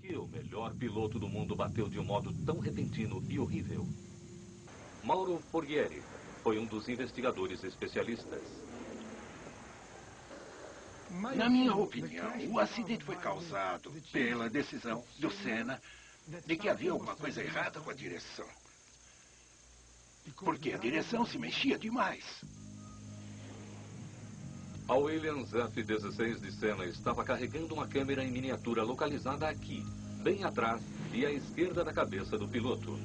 que o melhor piloto do mundo bateu de um modo tão repentino e horrível? Mauro Borghieri foi um dos investigadores especialistas. Na minha opinião, o acidente foi causado pela decisão do Senna de que havia alguma coisa errada com a direção. Porque a direção se mexia demais. A Williams F-16 de Senna estava carregando uma câmera em miniatura localizada aqui, bem atrás e à esquerda da cabeça do piloto.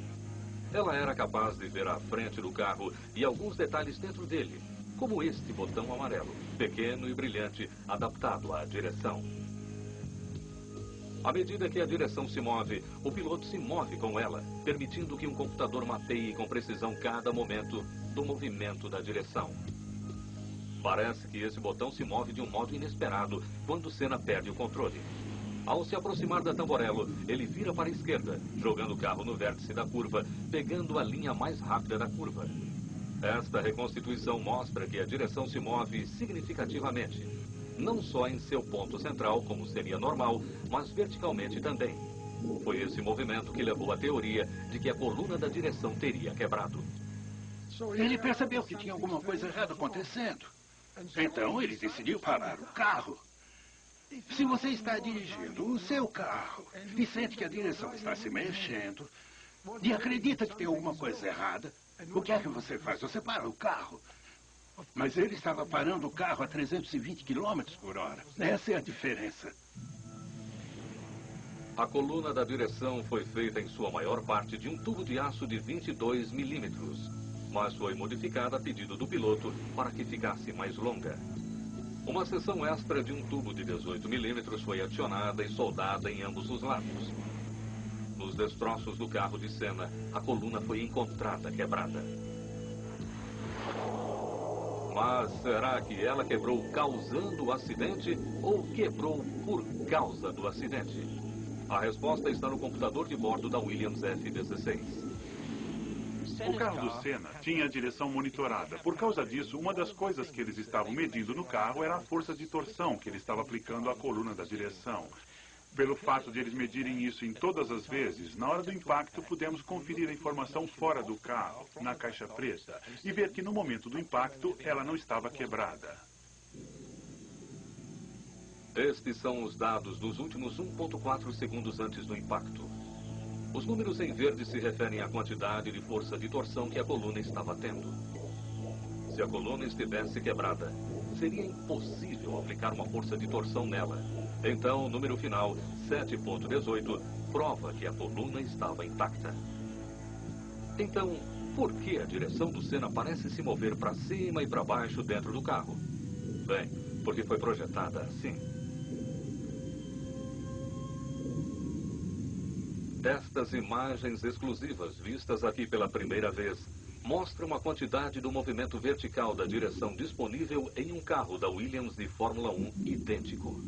Ela era capaz de ver a frente do carro e alguns detalhes dentro dele, como este botão amarelo, pequeno e brilhante, adaptado à direção. À medida que a direção se move, o piloto se move com ela, permitindo que um computador mapeie com precisão cada momento do movimento da direção. Parece que esse botão se move de um modo inesperado quando Senna perde o controle. Ao se aproximar da Tamborello, ele vira para a esquerda, jogando o carro no vértice da curva, pegando a linha mais rápida da curva. Esta reconstituição mostra que a direção se move significativamente, não só em seu ponto central, como seria normal, mas verticalmente também. Foi esse movimento que levou à teoria de que a coluna da direção teria quebrado. Ele percebeu que tinha alguma coisa errada acontecendo. Então ele decidiu parar o carro. Se você está dirigindo o seu carro e sente que a direção está se mexendo e acredita que tem alguma coisa errada, o que é que você faz? Você para o carro. Mas ele estava parando o carro a 320 km por hora. Essa é a diferença. A coluna da direção foi feita em sua maior parte de um tubo de aço de 22 milímetros, mas foi modificada a pedido do piloto para que ficasse mais longa. Uma seção extra de um tubo de 18 milímetros foi adicionada e soldada em ambos os lados. Nos destroços do carro de Senna, a coluna foi encontrada quebrada. Mas será que ela quebrou causando o acidente ou quebrou por causa do acidente? A resposta está no computador de bordo da Williams F-16. O carro do Senna tinha a direção monitorada. Por causa disso, uma das coisas que eles estavam medindo no carro era a força de torção que ele estava aplicando à coluna da direção. Pelo fato de eles medirem isso em todas as vezes, na hora do impacto pudemos conferir a informação fora do carro, na caixa preta, e ver que no momento do impacto ela não estava quebrada. Estes são os dados dos últimos 1,4 segundos antes do impacto. Os números em verde se referem à quantidade de força de torção que a coluna estava tendo. Se a coluna estivesse quebrada, seria impossível aplicar uma força de torção nela. Então, o número final, 7,18, prova que a coluna estava intacta. Então, por que a direção do Senna parece se mover para cima e para baixo dentro do carro? Bem, porque foi projetada assim. Estas imagens exclusivas, vistas aqui pela primeira vez, mostram a quantidade do movimento vertical da direção disponível em um carro da Williams de Fórmula 1 idêntico.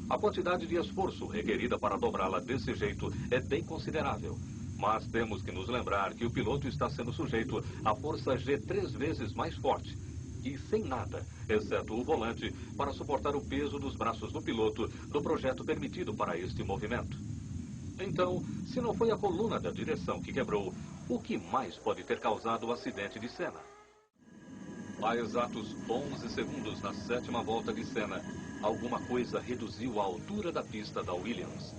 A quantidade de esforço requerida para dobrá-la desse jeito é bem considerável, mas temos que nos lembrar que o piloto está sendo sujeito à força G 3 vezes mais forte, e sem nada, exceto o volante, para suportar o peso dos braços do piloto do projeto permitido para este movimento. Então, se não foi a coluna da direção que quebrou, o que mais pode ter causado o acidente de Senna? A exatos 11 segundos na 7ª volta de Senna, alguma coisa reduziu a altura da pista da Williams.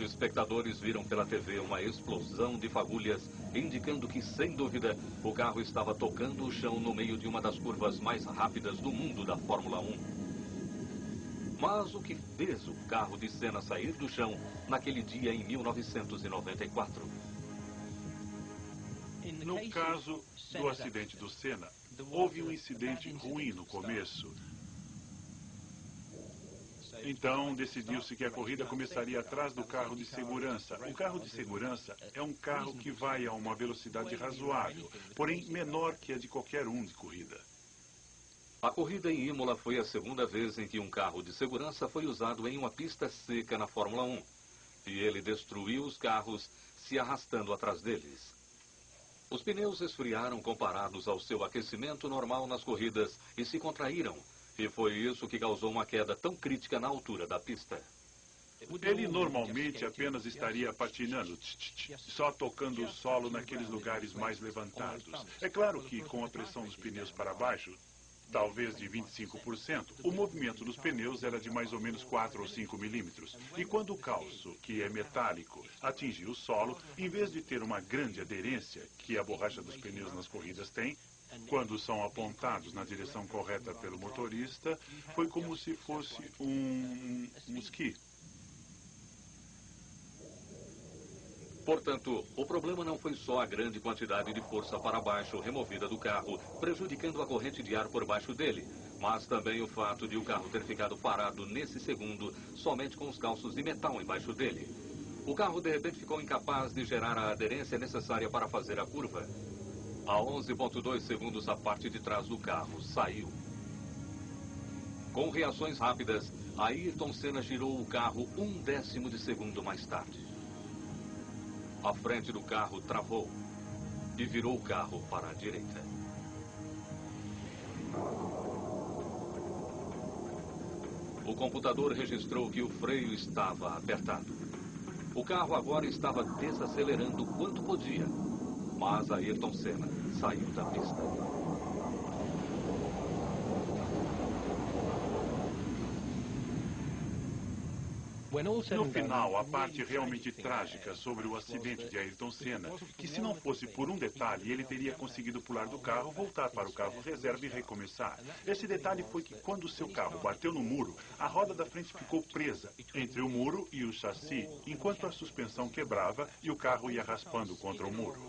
Espectadores viram pela TV uma explosão de fagulhas, indicando que, sem dúvida, o carro estava tocando o chão no meio de uma das curvas mais rápidas do mundo da Fórmula 1. Mas o que fez o carro de Senna sair do chão naquele dia em 1994? No caso do acidente do Senna, houve um incidente ruim no começo. Então, decidiu-se que a corrida começaria atrás do carro de segurança. O carro de segurança é um carro que vai a uma velocidade razoável, porém menor que a de qualquer um de corrida. A corrida em Imola foi a segunda vez em que um carro de segurança foi usado em uma pista seca na Fórmula 1. E ele destruiu os carros, se arrastando atrás deles. Os pneus esfriaram comparados ao seu aquecimento normal nas corridas e se contraíram. E foi isso que causou uma queda tão crítica na altura da pista. Ele normalmente apenas estaria patinando, só tocando o solo naqueles lugares mais levantados. É claro que com a pressão dos pneus para baixo, talvez de 25%, o movimento dos pneus era de mais ou menos 4 ou 5 milímetros. E quando o calço, que é metálico, atingia o solo, em vez de ter uma grande aderência, que a borracha dos pneus nas corridas tem, quando são apontados na direção correta pelo motorista, foi como se fosse um esqui. Portanto, o problema não foi só a grande quantidade de força para baixo removida do carro, prejudicando a corrente de ar por baixo dele, mas também o fato de o carro ter ficado parado nesse segundo somente com os calços de metal embaixo dele. O carro de repente ficou incapaz de gerar a aderência necessária para fazer a curva. A 11,2 segundos, a parte de trás do carro saiu. Com reações rápidas, Ayrton Senna girou o carro 1/10 de segundo mais tarde. A frente do carro travou e virou o carro para a direita. O computador registrou que o freio estava apertado. O carro agora estava desacelerando quanto podia, mas Ayrton Senna saiu da pista. No final, a parte realmente trágica sobre o acidente de Ayrton Senna, que se não fosse por um detalhe, ele teria conseguido pular do carro, voltar para o carro reserva e recomeçar. Esse detalhe foi que quando o seu carro bateu no muro, a roda da frente ficou presa entre o muro e o chassi, enquanto a suspensão quebrava e o carro ia raspando contra o muro.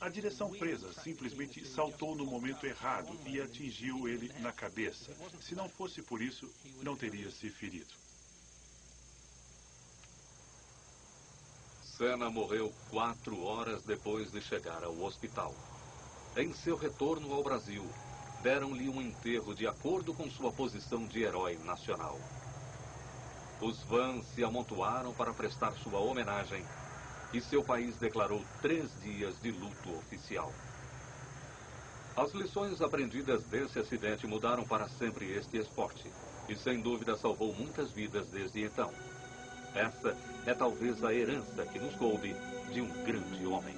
A direção presa simplesmente saltou no momento errado e atingiu ele na cabeça. Se não fosse por isso, não teria se ferido. Senna morreu 4 horas depois de chegar ao hospital. Em seu retorno ao Brasil, deram-lhe um enterro de acordo com sua posição de herói nacional. Os fãs se amontoaram para prestar sua homenagem e seu país declarou 3 dias de luto oficial. As lições aprendidas desse acidente mudaram para sempre este esporte e, sem dúvida, salvou muitas vidas desde então. Essa é talvez a herança que nos coube de um grande homem.